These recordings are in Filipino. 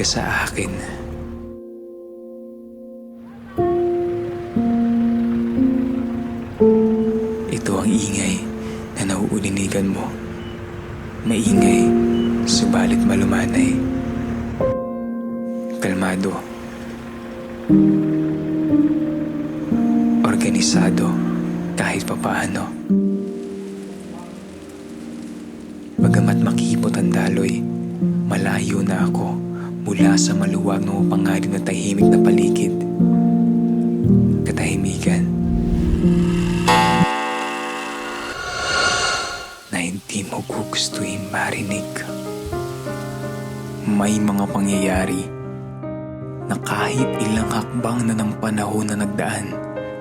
ka sa akin. Ito ang ingay na nauulinigan mo. Maingay, subalit malumanay. Kalmado. Organisado kahit papaano. Bagamat makipot ang daloy, malayo na ako mula sa maluwag na mapangalim na tahimik na paligid. Katahimikan na hindi mo gugustuhin marinig. May mga pangyayari na kahit ilang hakbang na ng panahon na nagdaan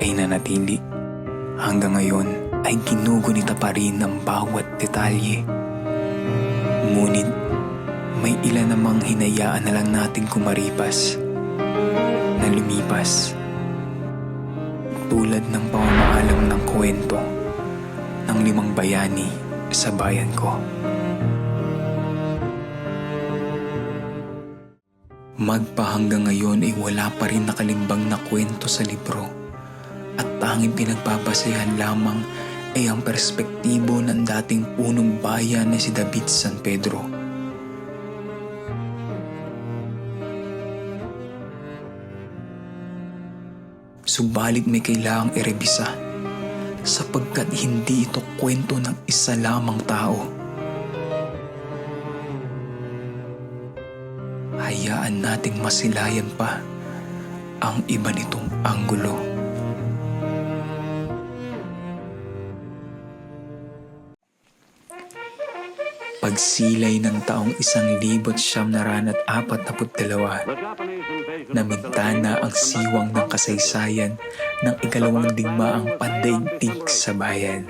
ay nanatili. Hanggang ngayon ay ginugunita pa rin ng bawat detalye. Ngunit may ilan namang hinayaan na lang natin kumaripas, na lumipas. Tulad ng pamamaalam ng kwento ng 5 bayani sa bayan ko. Magpahanggang ngayon ay wala pa rin nakalimbang na kwento sa libro at tanging pinagpapasayahan lamang ay ang perspektibo ng dating punong bayan na si David San Pedro. Subalit may kailangang irebisa sapagkat hindi ito kwento ng isa lamang tao. Hayaan nating masilayan pa ang iba nitong anggulo. Pagsilay ng taong 1942, namintana ang siwang ng kasaysayan ng ikalawang digmaang pandaigdig sa bayan.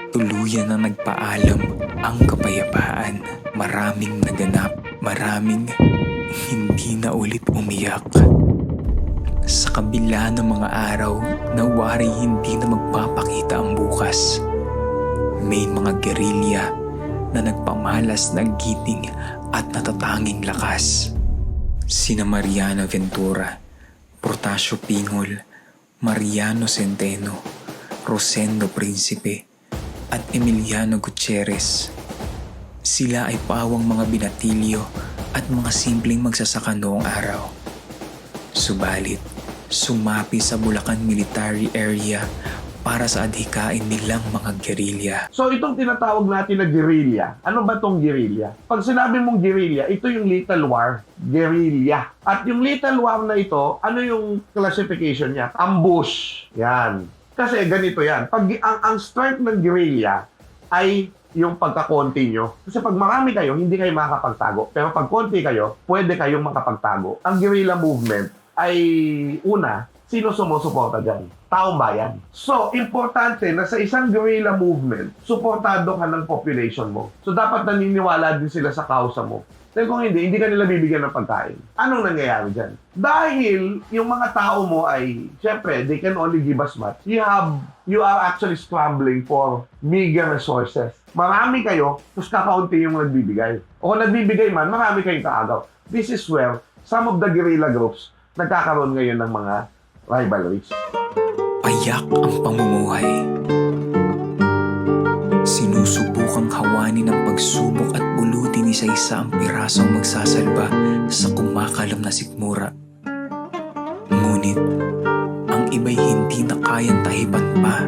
Tuluyan na nagpaalam ang kapayapaan. Maraming naganap, maraming hindi na ulit umiyak. Sa kabila ng mga araw na wari hindi na magpapakita ang bukas, may mga gerilya na nagpamalas ng giting at natatanging lakas. Sina Mariana Ventura, Portasio Pingol, Mariano Centeno, Rosendo Principe, at Emiliano Gutierrez. Sila ay pawang mga binatilyo at mga simpleng magsasaka noong araw. Subalit, sumapi sa Bulacan Military Area para sa adhikain nilang mga gerilya. So itong tinatawag natin na guerrilla, ano ba tong guerrilla? Pag sinabi mong guerrilla, ito yung lethal war, guerrilla. At yung lethal war na ito, ano yung classification niya? Ambush. Yan. Kasi ganito yan. Pag ang strength ng guerrilla ay yung pagkakonti nyo. Kasi pag marami kayo, hindi kayo makakapagtago. Pero pag konti kayo, pwede kayong makapagtago. Ang guerrilla movement ay una, sino sumusuporta dyan? Taong bayan. So, importante na sa isang guerrilla movement, suportado ka ng population mo. So, dapat naniniwala din sila sa kausa mo. Dahil kung hindi ka nila bibigyan ng pagkain. Anong nangyayari dyan? Dahil yung mga tao mo ay, syempre, they can only give us much. You are actually scrambling for meager resources. Marami kayo, tapos kakaunti yung nagbibigay. O kung nagbibigay man, marami kayong kaagaw. This is where some of the guerrilla groups nagkakaroon ngayon ng mga rivalries. Payak ang pamumuhay. Sinusubukang hawanin ng pagsubok at bulutin isa-isa ang pirasong magsasalba sa kumakalam na sikmura. Ngunit, ang iba'y hindi na kayang tahipan pa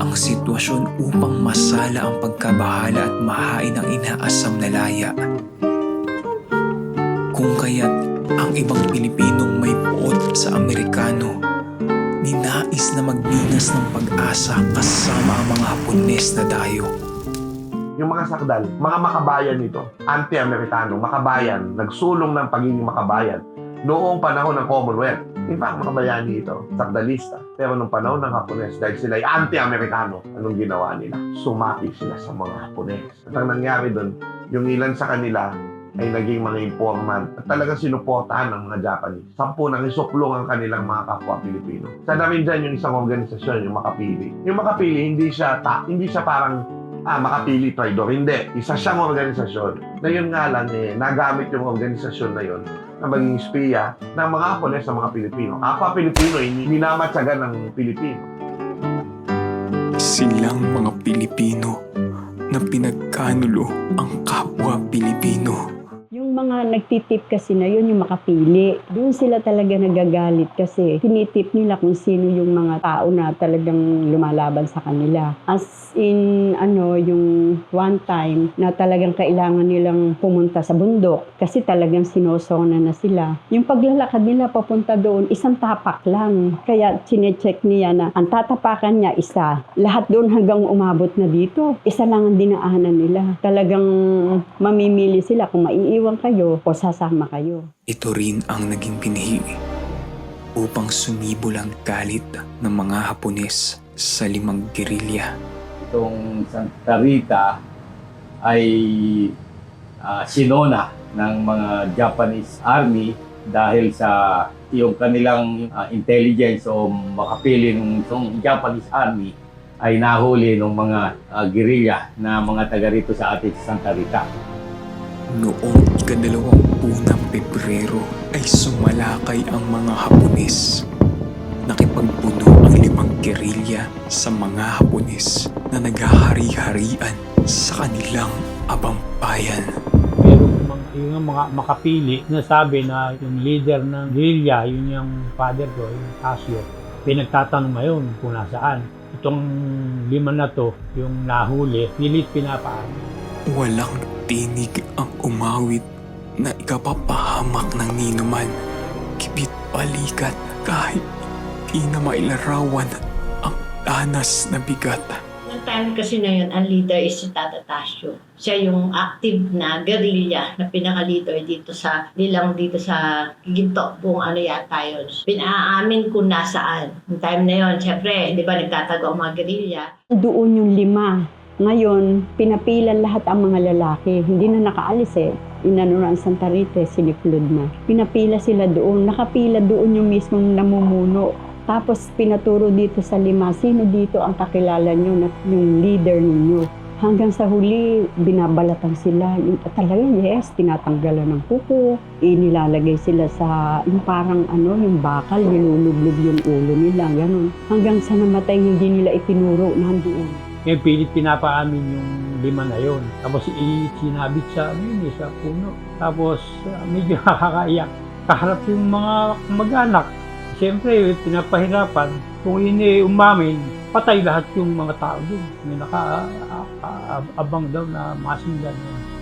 ang sitwasyon upang masala ang pagkabahala at mahain ang inaasam na laya. Kung kaya't ang ibang Pilipinong may puot sa Amerikano, ninais na magdinas ng pag-asa kasama ang mga Hapones na dayo. Yung mga sakdal, mga makabayan nito, anti-Amerikano, makabayan, nagsulong ng pagiging makabayan noong panahon ng Commonwealth. In fact, makabayani ito, sakdalista. Pero nung panahon ng Hapones, dahil sila ay anti-Amerikano, anong ginawa nila? Sumapi sila sa mga Hapones. At ang nangyari doon, yung ilan sa kanila ay naging mga informant at talagang sinuportahan ng mga Japanese. 10 nang isuplong ang kanilang mga kapwa Pilipino. Sana rin dyan yung isang organisasyon, yung Makapili. Yung Makapili, hindi siya parang Makapili Traidor. Hindi. Isa siyang organisasyon na yun nga lang nagamit yung organisasyon na yun na maging espiya ng mga Hapones sa mga Pilipino. Kapwa Pilipino, minamatsagan ng Pilipino. Silang mga Pilipino na pinagkanulo ang kapwa Pilipino. Yung mga nagtitip kasi na yun, yung makapili. Doon sila talaga nagagalit kasi tinitip nila kung sino yung mga tao na talagang lumalaban sa kanila. As in, yung one time na talagang kailangan nilang pumunta sa bundok kasi talagang sinosona na sila. Yung paglalakad nila papunta doon, isang tapak lang. Kaya chinecheck niya na ang tatapakan niya isa. Lahat doon hanggang umabot na dito. Isa lang ang dinaanan nila. Talagang mamimili sila kung maiiwan kayo o sasama kayo. Ito rin ang naging binhi upang sumibol ang galit ng mga Hapones sa 5 gerilya. Itong Santa Rita ay sinona ng mga Japanese Army dahil sa yung kanilang intelligence o makapili ng Japanese Army ay nahuli ng mga guerrilla na mga taga rito sa atin sa Santa Rita. Noong 21 Pebrero ay sumalakay ang mga Hapones. Nakipagpuno ang 5 gerilya sa mga Hapones na naghahari-harian sa kanilang abang bayan. Yung mga makapili, nasabi na yung leader ng guerrilla, yun yung father ko, yung Casio, pinagtatanong ngayon kung nasaan. Itong 5 na to, yung nahuli, pilit pinapaano. Walang tinig ang umawit na ikapapahamak ng ninuman. Kibit balikat kahit di na mailarawan ang danas na bigat. Noong time kasi na yun, ang leader is si Tata Tasio. Siya yung active na guerrilla na pinaka-leader dito sa Lilang, dito sa Ginto, buong yata yun. Pinaamin kung nasaan. Noong time na yun, syempre, di ba nagtatago ang mga guerrilla. Doon yung 5. Ngayon, pinapilan lahat ang mga lalaki. Hindi na nakaalis eh. Inano na ang Santa Rita, siniklod na. Pinapila sila doon. Nakapila doon yung mismong namumuno. Tapos pinaturo dito sa 5, sino dito ang kakilala nyo na yung leader ninyo. Hanggang sa huli, binabalatan sila. Talaga, yes, tinatanggalan ng kuko. Inilalagay sila sa yung parang yung bakal, nilulublog yung ulo nila, ganun. Hanggang sa namatay, hindi nila itinuro nandoon. Ngayon, pilit pinapaamin yung 5 na yun. Tapos sinabit sa puno. Tapos medyo nakakaiyak. Kaharap yung mga mag-anak. Siyempre, pinapahirapan. Kung umamin, patay lahat yung mga tao doon. May nakaabang daw na masindan.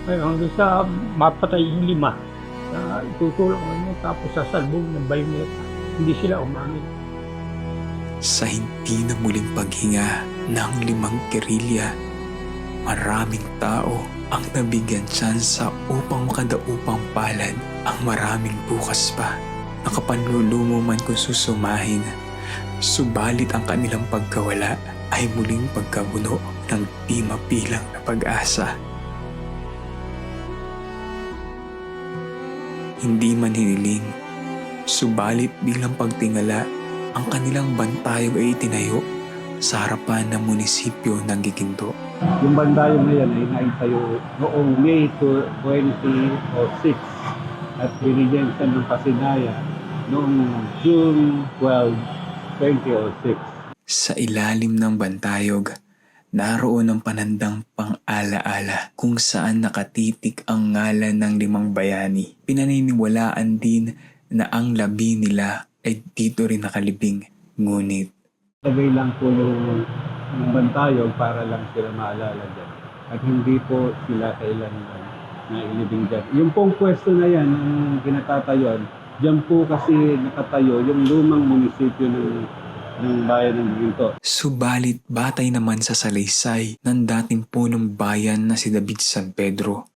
Ngayon, hanggang sa mapatay yung 5. Itutulong mo tapos sasalbog ng bayoneta. Hindi sila umamin. Sa hindi na muling paghinga ng 5 gerilya, maraming tao ang nabigyan tsansa upang makadaupang palad ang maraming bukas pa. Nakapanlulumo man kung susumahin, subalit ang kanilang pagkawala ay muling pagkabuno ng di mapilang na pag-asa. Hindi man hiniling, subalit bilang pagtingala, ang kanilang bantayog ay itinayo sa harapan ng munisipyo ng Giginto. Yung bandayong na yan ay naitayo noong May 2006 at binigyan siya ng pasinaya noong June 12, 2006. Sa ilalim ng bantayog, naroon ang panandang pang-alaala kung saan nakatitik ang ngalan ng 5 bayani. Pinaniniwalaan din na ang labi nila ay dito rin nakalibing. Ngunit Lagay lang po yung bantayog para lang sila maalala dyan. At hindi po sila kailangan na ilibing dyan. Yung pong pwesto na yan, ang kinatatayuan, dyan po kasi nakatayo yung lumang munisipyo ng bayan ng Giginto. subalit batay naman sa salaysay ng dating punong bayan na si David San Pedro,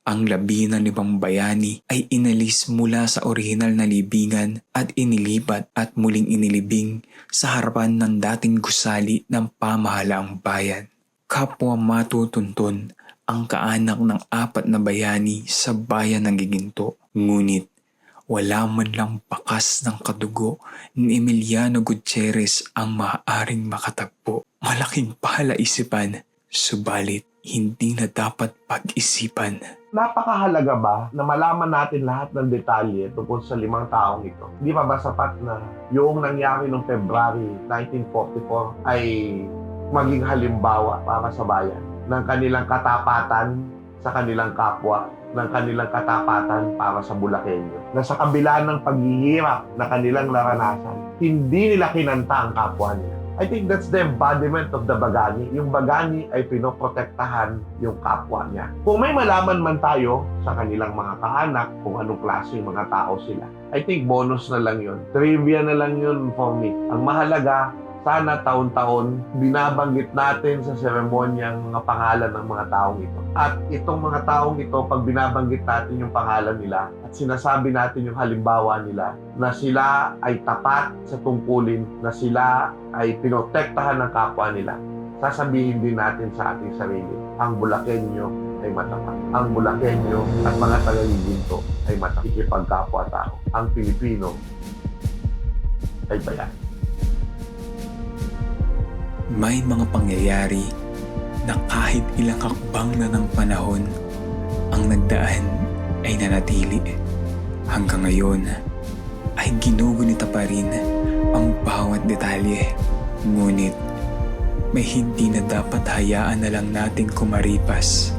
ang labi ng 5 bayani ay inalis mula sa orihinal na libingan at inilipat at muling inilibing sa harapan ng dating gusali ng pamahalaang bayan. Kapwa matutuntun ang kaanak ng 4 na bayani sa bayan ng Giginto. Ngunit wala man lang bakas ng kadugo ni Emiliano Gutierrez ang maaaring makatagpo. Malaking palaisipan, subalit hindi na dapat pag-isipan. Napakahalaga ba na malaman natin lahat ng detalye tungkol sa 5 taong ito? Di ba sapat na yung nangyari noong February 1944 ay maging halimbawa para sa bayan ng kanilang katapatan sa kanilang kapwa, ng kanilang katapatan para sa Bulakenyo. Na sa kabila ng paghihirap na kanilang naranasan, hindi nila kinanta ang kapwa nila. I think that's the embodiment of the Bagani. Yung Bagani ay pinoprotektahan yung kapwa niya. Kung may malaman man tayo sa kanilang mga kaanak, kung anong klaseng mga tao sila, I think bonus na lang yun. Trivia na lang yun for me. Ang mahalaga, sana taon-taon binabanggit natin sa seremonyang mga pangalan ng mga taong ito. At itong mga taong ito, pag binabanggit natin yung pangalan nila at sinasabi natin yung halimbawa nila na sila ay tapat sa tungkulin, na sila ay pinotektahan ng kapwa nila, sasabihin din natin sa ating sarili, ang Bulakenyo ay matapat. Ang Bulakenyo at mga tagagiginto ay matapat. Ikipagkapwa-tao. Ang Pilipino ay bayan. May mga pangyayari na kahit ilang hakbang na ng panahon ang nagdaan ay nanatili. Hanggang ngayon ay ginugunita pa rin ang bawat detalye. Ngunit may hindi na dapat hayaan na lang natin kumaripas,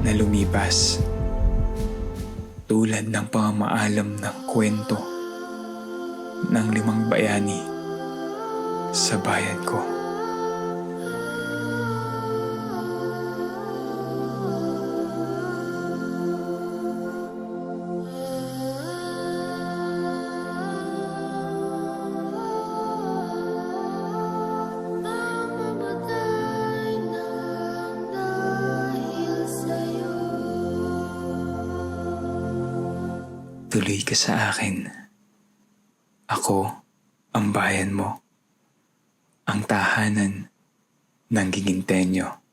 na lumipas. Tulad ng pamamaalam ng kwento ng 5 bayani sa bayan ko. Tuloy ka sa akin. Ako ang bayan mo. Ang tahanan ng Giginteño.